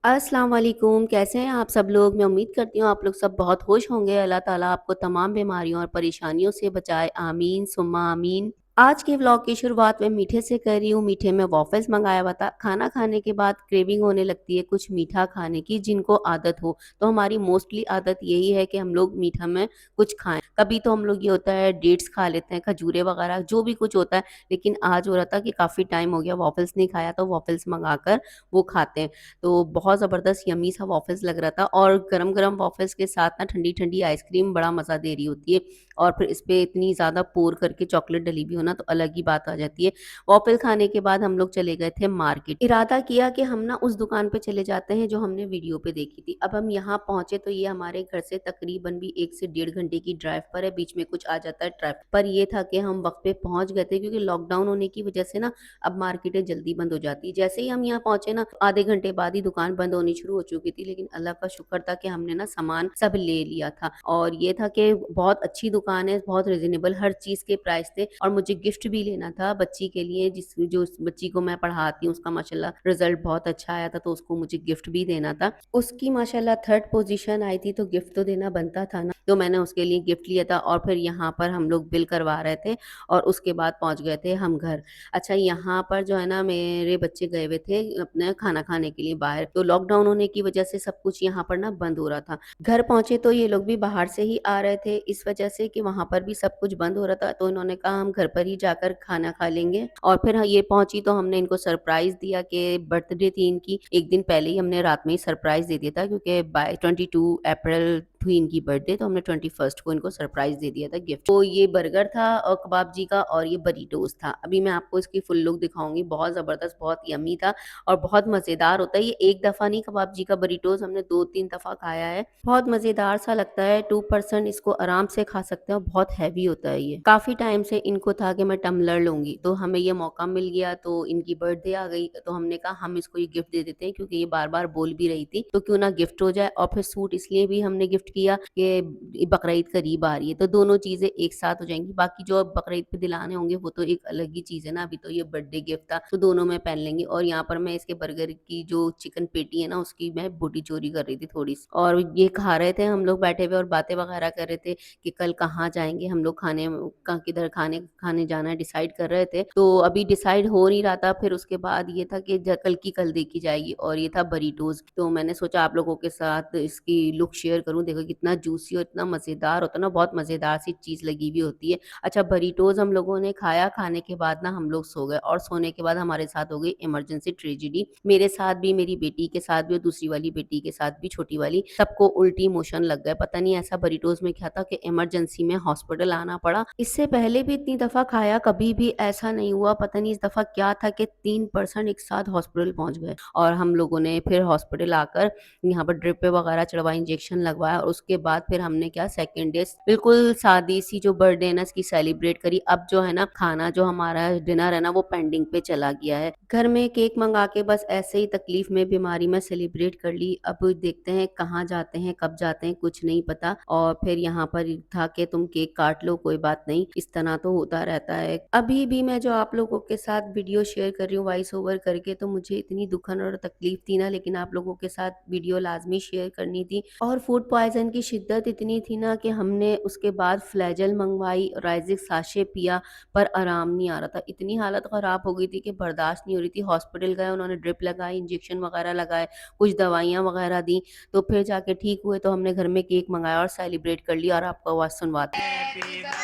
अस्सलाम वालेकुम, कैसे हैं आप सब लोग? मैं उम्मीद करती हूँ आप लोग सब बहुत खुश होंगे। अल्लाह ताला आपको तमाम बीमारियों और परेशानियों से बचाए, आमीन सुम्मा आमीन। आज के व्लॉग की शुरुआत मैं मीठे से कर रही हूँ। मीठे में वॉफ़ल्स मँगाया हुआ था। खाना खाने के बाद क्रेविंग होने लगती है कुछ मीठा खाने की, जिनको आदत हो। तो हमारी मोस्टली आदत यही है कि हम लोग मीठा में कुछ खाएँ। कभी तो हम लोग ये होता है डेट्स खा लेते हैं, खजूरें वग़ैरह जो भी कुछ होता है। लेकिन आज हो रहा था कि काफ़ी टाइम हो गया वॉफ़ल्स नहीं खाया, तो वॉफ़ल्स मँगाकर वो खाते हैं। तो बहुत ज़बरदस्त यम्मी सा वॉफ़ल्स लग रहा था और गरम-गरम वॉफ़ल्स के साथ ना ठंडी-ठंडी आइसक्रीम बड़ा मज़ा दे रही होती है और फिर इस पे इतनी ज़्यादा पोर करके चॉकलेट डली हुई हो ना तो अलग ही बात आ जाती है। वॉफ़ल खाने के बाद हम लोग चले गए थे मार्केट। इरादा किया कि हम ना उस दुकान पे चले जाते हैं जो हमने वीडियो पे देखी थी। अब हम यहाँ पहुँचे तो ये हमारे घर से तकरीबन भी 1 से डेढ़ घंटे की ड्राइव पर है, बीच में कुछ आ जाता है ट्रैफिक। पर ये था कि हम वक़्त पे पहुँच गए थे क्योंकि लॉकडाउन होने की वज़ह से ना अब मार्केटें जल्दी बंद हो जाती है। जैसे ही हम यहाँ पहुँचे ना आधे घंटे बाद ही दुकान बंद होनी शुरू हो चुकी थी, लेकिन अल्लाह का शुक्र था कि हमने ना सामान सब ले लिया था और ये था कि बहुत अच्छी दुकान है, बहुत रीज़नेबल हर चीज़ के प्राइस थे और मुझे गिफ्ट भी लेना था बच्ची के लिए जो उस बच्ची को मैं पढ़ाती हूँ उसका माशाल्लाह रिज़ल्ट बहुत अच्छा आया था, तो उसको मुझे गिफ्ट भी देना था। उसकी माशाल्लाह 3rd पोज़ीशन आई थी तो गिफ्ट तो देना बनता था ना, तो मैंने उसके लिए गिफ्ट लिया था और फिर यहाँ पर हम लोग बिल करवा रहे थे और उसके बाद पहुँच गए थे हम घर। अच्छा यहाँ पर जो है ना मेरे बच्चे गए हुए थे अपना खाना खाने के लिए बाहर, तो लॉकडाउन होने की वजह से सब कुछ यहाँ पर ना बंद हो रहा था। घर पहुँचे तो ये लोग भी बाहर से ही आ रहे थे इस वजह से कि वहाँ पर भी सब कुछ बंद हो रहा था, तो इन्होंने कहा हम घर पर ही जाकर खाना खा लेंगे और फिर ये पहुँची तो हमने इनको सरप्राइज़ दिया कि बर्थडे थी इनकी, 1 दिन पहले ही हमने रात में ही सरप्राइज़ दे दिया था क्योंकि बाय 22 अप्रैल थी इनकी बर्थडे, तो हमने 21st को इनको सरप्राइज़ दे दिया था गिफ्ट। तो ये बर्गर था और कबाब जी का और ये बरीटोज़ था। अभी मैं आपको इसकी फुल लुक दिखाऊँगी, बहुत ज़बरदस्त, बहुत यम्मी था और बहुत मज़ेदार होता है। ये एक दफ़ा नहीं कबाब जी का बरीटोज़ हमने 2-3 दफ़ा खाया है। बहुत मज़ेदार सा लगता है, 2 पर्सन इसको आराम से खा सकते हैं और बहुत हेवी होता है ये। काफ़ी टाइम से इनको था कि मैं टम्बलर लूँगी, तो हमें ये मौका मिल गया तो इनकी बर्थडे आ गई, तो हमने कहा हम इसको ये गिफ्ट दे देते हैं क्योंकि ये बार-बार बोल भी रही थी, तो क्यों ना गिफ्ट हो जाए और फिर सूट इसलिए भी हमने गिफ्ट किया कि बकरीद करीब आ रही है, तो दोनों चीज़ें एक साथ हो जाएँगी। बाकी जो अब बकरीद पे दिलाने होंगे वो तो एक अलग ही चीज़ है ना, अभी तो ये बर्थडे गिफ्ट था, तो दोनों में पहन लेंगे और यहाँ पर मैं इसके बर्गर की जो चिकन पेटी है ना, उसकी मैं बोटी चोरी कर रही थी थोड़ी-सी और ये खा रहे थे हम लोग बैठे हुए और बातें वगैरह कर रहे थे कि कल कहाँ जाएँगे हम लोग खाने किधर खाने खाने जाना है डिसाइड कर रहे थे। तो अभी डिसाइड हो नहीं रहा था, फिर उसके बाद ये था कि ज कल की कल देखी जाएगी और ये था बरीटोज़। तो मैंने सोचा आप लोगों के साथ इसकी लुक शेयर करूँ, देखो कितना जूसी और इतना मज़ेदार होता है ना, बहुत मज़ेदार सी चीज़ लगी हुई होती है। अच्छा बरीटोज़ हम लोगों ने खाया, खाने के बाद ना हम लोग सो गए और सोने के बाद हमारे साथ हो गई इमरजेंसी ट्रेजेडी। मेरे साथ भी, मेरी बेटी के साथ भी और दूसरी वाली बेटी के साथ भी, छोटी वाली, सबको उल्टी मोशन लग गए। पता नहीं ऐसा बरीटोज़ में क्या था कि इमरजेंसी में हॉस्पिटल आना पड़ा। इससे पहले भी इतनी दफ़ा खाया, कभी भी ऐसा नहीं हुआ। पता नहीं इस दफ़ा क्या था कि 3 पर्सन एक साथ हॉस्पिटल पहुँच गए और हम लोगों ने फिर हॉस्पिटल आकर यहाँ पर ड्रिप वगैरह चढ़वाई, इंजेक्शन लगवाया और उसके बाद फिर हमने क्या सेकंड डे बिल्कुल सादी-सी जो बर्थडे है ना इसकी सेलिब्रेट करी। अब जो है ना खाना जो हमारा डिनर है ना वो पेंडिंग पे चला गया है। घर में केक मँगा के बस ऐसे ही तकलीफ में, बीमारी में सेलिब्रेट कर ली। अब देखते हैं कहाँ जाते हैं, कब जाते हैं कुछ नहीं पता और फिर यहाँ पर था कि तुम केक काट लो कोई बात नहीं, इस तरह तो होता रहता है। अभी भी मैं जो आप लोगों के साथ वीडियो शेयर कर रही हूँ वॉइस ओवर करके, तो मुझे इतनी दुखन और तकलीफ थी ना, लेकिन आप लोगों के साथ वीडियो लाज़मी शेयर करनी थी और फूड पॉइज़न की शिद्दत इतनी थी ना कि हमने उसके बाद फ्लैजल मंगवाई, राइज़िक साशे पिया पर आराम नहीं आ रहा था। इतनी हालत ख़राब हो गई थी कि बर्दाश्त नहीं हो रही थी। हॉस्पिटल गए, उन्होंने ड्रिप लगाई, इंजेक्शन वगैरह लगाए, कुछ दवाइयाँ वगैरह दी, तो फिर जाके ठीक हुए। तो हमने घर में केक मँगाया और सेलिब्रेट कर लिया और आपको आवाज़ सुनवाती हूँ।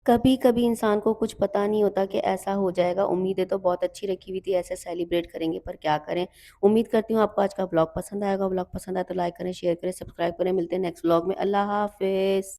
कभी-कभी इंसान को कुछ पता नहीं होता कि ऐसा हो जाएगा। उम्मीदें तो बहुत अच्छी रखी हुई थी, ऐसे सेलिब्रेट करेंगे पर क्या करें। उम्मीद करती हूँ आपको आज का व्लॉग पसंद आएगा। व्लॉग पसंद आए तो लाइक करें, शेयर करें, सब्सक्राइब करें। मिलते हैं नेक्स्ट व्लॉग में। अल्लाह हाफ़िज़।